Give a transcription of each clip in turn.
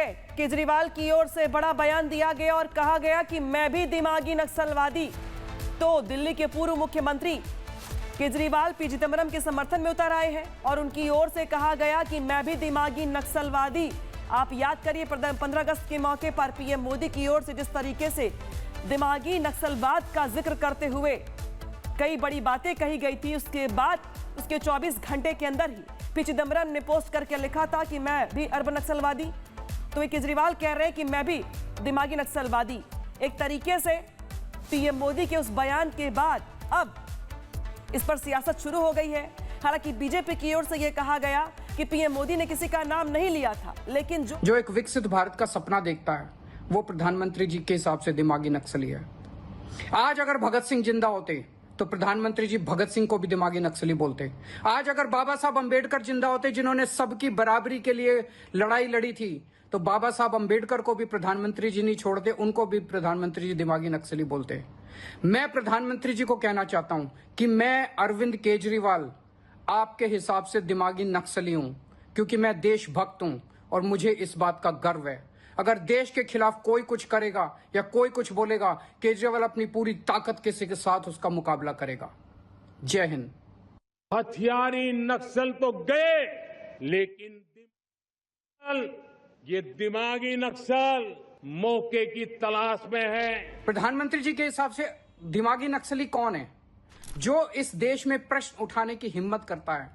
है, केजरीवाल की ओर से बड़ा बयान दिया गया और कहा गया कि मैं भी दिमागी नक्सलवादी। तो दिल्ली के पूर्व मुख्यमंत्री केजरीवाल पी चिदंबरम के समर्थन में उतर आए हैं और उनकी ओर से कहा गया कि मैं भी दिमागी नक्सलवादी। आप याद करिए 15 अगस्त के मौके पर पीएम मोदी की ओर से जिस तरीके से दिमागी नक्सलवाद का जिक्र करते हुए कई बड़ी बातें कही गई थी, उसके बाद उसके 24 घंटे के अंदर ही पी चिदंबरम ने पोस्ट करके लिखा था कि मैं भी अर्बन नक्सलवादी। तो ये केजरीवाल कह रहे हैं कि मैं भी दिमागी नक्सलवादी। एक तरीके से पीएम मोदी के उस बयान के बाद अब इस पर सियासत शुरू हो गई है। हालांकि बीजेपी की ओर से यह कहा गया कि पीएम मोदी ने किसी का नाम नहीं लिया था, लेकिन जो एक विकसित भारत का सपना देखता है वो प्रधानमंत्री जी के हिसाब से दिमागी नक्सली है। आज अगर भगत सिंह जिंदा होते तो प्रधानमंत्री जी भगत सिंह को भी दिमागी नक्सली बोलते। आज अगर बाबा साहब अंबेडकर जिंदा होते, जिन्होंने सबकी बराबरी के लिए लड़ाई लड़ी थी, तो बाबा साहब अंबेडकर को भी प्रधानमंत्री जी नहीं छोड़ते, उनको भी प्रधानमंत्री जी दिमागी नक्सली बोलते। मैं प्रधानमंत्री जी को कहना चाहता हूं कि मैं अरविंद केजरीवाल आपके हिसाब से दिमागी नक्सली हूं, क्योंकि मैं देशभक्त हूं और मुझे इस बात का गर्व है। अगर देश के खिलाफ कोई कुछ करेगा या कोई कुछ बोलेगा, केजरीवाल अपनी पूरी ताकत के साथ उसका मुकाबला करेगा। जय हिंद। हथियारी नक्सल तो गए, लेकिन ये दिमागी नक्सल मौके की तलाश में है। प्रधानमंत्री जी के हिसाब से दिमागी नक्सली कौन है? जो इस देश में प्रश्न उठाने की हिम्मत करता है,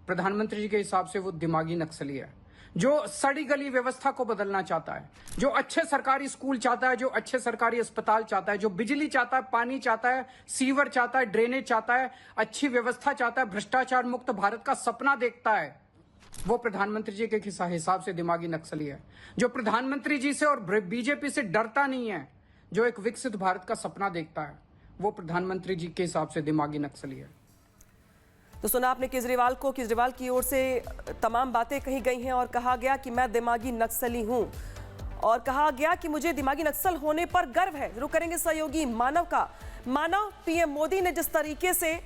प्रधानमंत्री जी के हिसाब से वो दिमागी नक्सली है। जो सड़ी गली व्यवस्था को बदलना चाहता है, जो अच्छे सरकारी स्कूल चाहता है, जो अच्छे सरकारी अस्पताल चाहता है, जो बिजली चाहता है, पानी चाहता है, सीवर चाहता है, ड्रेनेज चाहता है, अच्छी व्यवस्था चाहता है, भ्रष्टाचार मुक्त भारत का सपना देखता है, वो प्रधानमंत्री जी के हिसाब से दिमागी नक्सली है। जो प्रधानमंत्री जी से और बीजेपी से डरता नहीं है, जो एक विकसित भारत का सपना देखता है, वो प्रधानमंत्री जी के हिसाब से दिमागी नक्सली है। तो सुना आपने केजरीवाल को। केजरीवाल की ओर से तमाम बातें कही गई हैं और कहा गया कि मैं दिमागी नक्सली हूं और कहा गया कि मुझे दिमागी नक्सल होने पर गर्व है। जरूर करेंगे सहयोगी मानव का। मानव, पीएम मोदी ने जिस तरीके से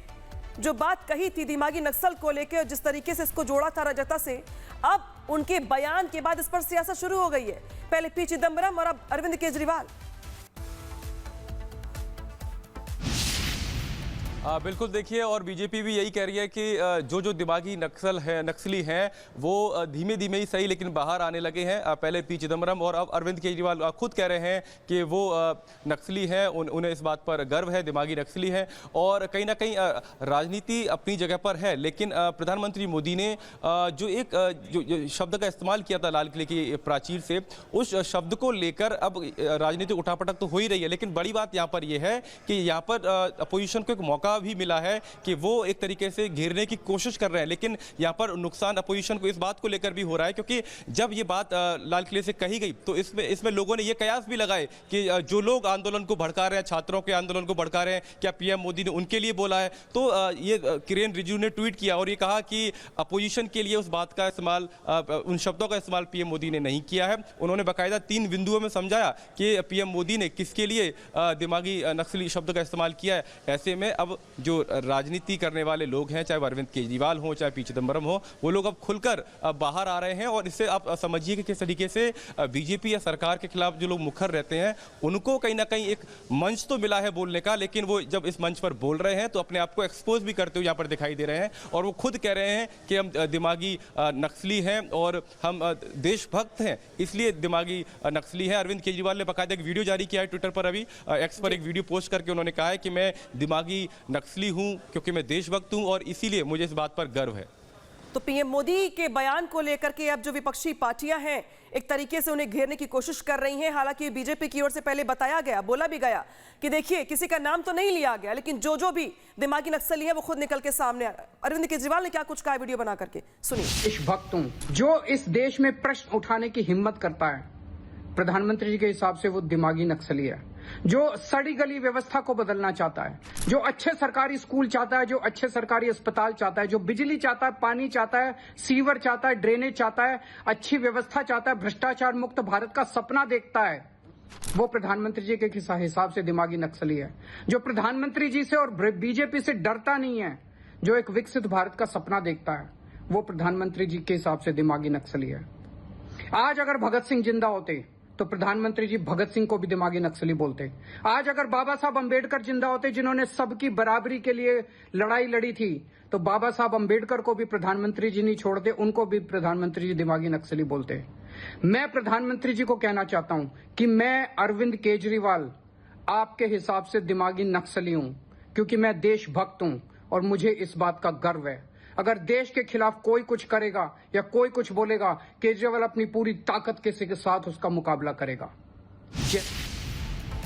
जो बात कही थी दिमागी नक्सल को लेकर, जिस तरीके से इसको जोड़ा था रजता से, अब उनके बयान के बाद इस पर सियासत शुरू हो गई है। पहले पी चिदंबरम और अब अरविंद केजरीवाल। बिल्कुल देखिए, और बीजेपी भी यही कह रही है कि जो दिमागी नक्सली हैं वो धीमे धीमे ही सही लेकिन बाहर आने लगे हैं। पहले पी चिदंबरम और अब अरविंद केजरीवाल खुद कह रहे हैं कि वो नक्सली हैं, उन्हें इस बात पर गर्व है, दिमागी नक्सली हैं। और कहीं ना कहीं राजनीति अपनी जगह पर है, लेकिन प्रधानमंत्री मोदी ने जो शब्द का इस्तेमाल किया था लाल किले की प्राचीर से, उस शब्द को लेकर अब राजनीतिक उठापटक तो हो ही रही है। लेकिन बड़ी बात यहाँ पर यह है कि यहाँ पर अपोजिशन को एक मौका भी मिला है कि वो एक तरीके से घेरने की कोशिश कर रहे हैं। लेकिन यहां पर नुकसान अपोजिशन को इस बात को लेकर भी हो रहा है, क्योंकि जब ये बात लाल किले से कही गई तो इसमें लोगों ने ये कयास भी लगाए कि जो लोग आंदोलन को भड़का रहे हैं, छात्रों के आंदोलन को भड़का रहे हैं, क्या पीएम मोदी ने उनके लिए बोला है? तो ये किरेन रिजिजू ने ट्वीट किया और ये कहा कि अपोजिशन के लिए उस बात का इस्तेमाल, उन शब्दों का इस्तेमाल पीएम मोदी ने नहीं किया है। उन्होंने बाकायदा 3 बिंदुओं में समझाया कि पीएम मोदी ने किसके लिए दिमागी नक्सली शब्द का इस्तेमाल किया है। ऐसे में अब जो राजनीति करने वाले लोग हैं, चाहे अरविंद केजरीवाल हो चाहे पी चिदंबरम हो, वो लोग अब खुलकर बाहर आ रहे हैं। और इससे आप समझिए कि किस तरीके से बीजेपी या सरकार के खिलाफ जो लोग मुखर रहते हैं उनको कहीं ना कहीं एक मंच तो मिला है बोलने का, लेकिन वो जब इस मंच पर बोल रहे हैं तो अपने आप को एक्सपोज भी करते हुए यहाँ पर दिखाई दे रहे हैं। और वो खुद कह रहे हैं कि हम दिमागी नक्सली हैं और हम देशभक्त हैं, इसलिए दिमागी नक्सली हैं। अरविंद केजरीवाल ने बाकायदा एक वीडियो जारी किया है ट्विटर पर, अभी एक्स पर एक वीडियो पोस्ट करके उन्होंने कहा है कि मैं दिमागी नक्सली हूं क्योंकि मैं देशभक्त हूं और इसीलिए मुझे इस बात पर गर्व है। तो पीएम मोदी के बयान को लेकर के अब जो विपक्षी पार्टियां हैं एक तरीके से उन्हें घेरने की कोशिश कर रही हैं। हालांकि बीजेपी की ओर से पहले बताया गया, बोला भी गया कि देखिए किसी का नाम तो नहीं लिया गया, लेकिन जो भी दिमागी नक्सली है वो खुद निकल के सामने आ रहा है। अरविंद केजरीवाल ने क्या कुछ कहा वीडियो बना करके, सुनिए। देशभक्त हूं, जो इस देश में प्रश्न उठाने की हिम्मत करता है, प्रधानमंत्री जी के हिसाब से वो दिमागी नक्सली है। जो सड़ी गली व्यवस्था को बदलना चाहता है, जो अच्छे सरकारी स्कूल चाहता है, जो अच्छे सरकारी अस्पताल चाहता है, जो बिजली चाहता है, पानी चाहता है, सीवर चाहता है, ड्रेनेज चाहता है, अच्छी व्यवस्था चाहता है, भ्रष्टाचार मुक्त भारत का सपना देखता है, वो प्रधानमंत्री जी के हिसाब से दिमागी नक्सली है। जो प्रधानमंत्री जी से और बीजेपी से डरता नहीं है, जो एक विकसित भारत का सपना देखता है, वो प्रधानमंत्री जी के हिसाब से दिमागी नक्सली है। आज अगर भगत सिंह जिंदा होते तो प्रधानमंत्री जी भगत सिंह को भी दिमागी नक्सली बोलते। आज अगर बाबा साहब अंबेडकर जिंदा होते, जिन्होंने सबकी बराबरी के लिए लड़ाई लड़ी थी, तो बाबा साहब अंबेडकर को भी प्रधानमंत्री जी नहीं छोड़ते, उनको भी प्रधानमंत्री जी दिमागी नक्सली बोलते। मैं प्रधानमंत्री जी को कहना चाहता हूं कि मैं अरविंद केजरीवाल आपके हिसाब से दिमागी नक्सली हूं, क्योंकि मैं देशभक्त हूं और मुझे इस बात का गर्व है। अगर देश के खिलाफ कोई कुछ करेगा या कोई कुछ बोलेगा, केजरीवाल अपनी पूरी ताकत के साथ उसका मुकाबला करेगा।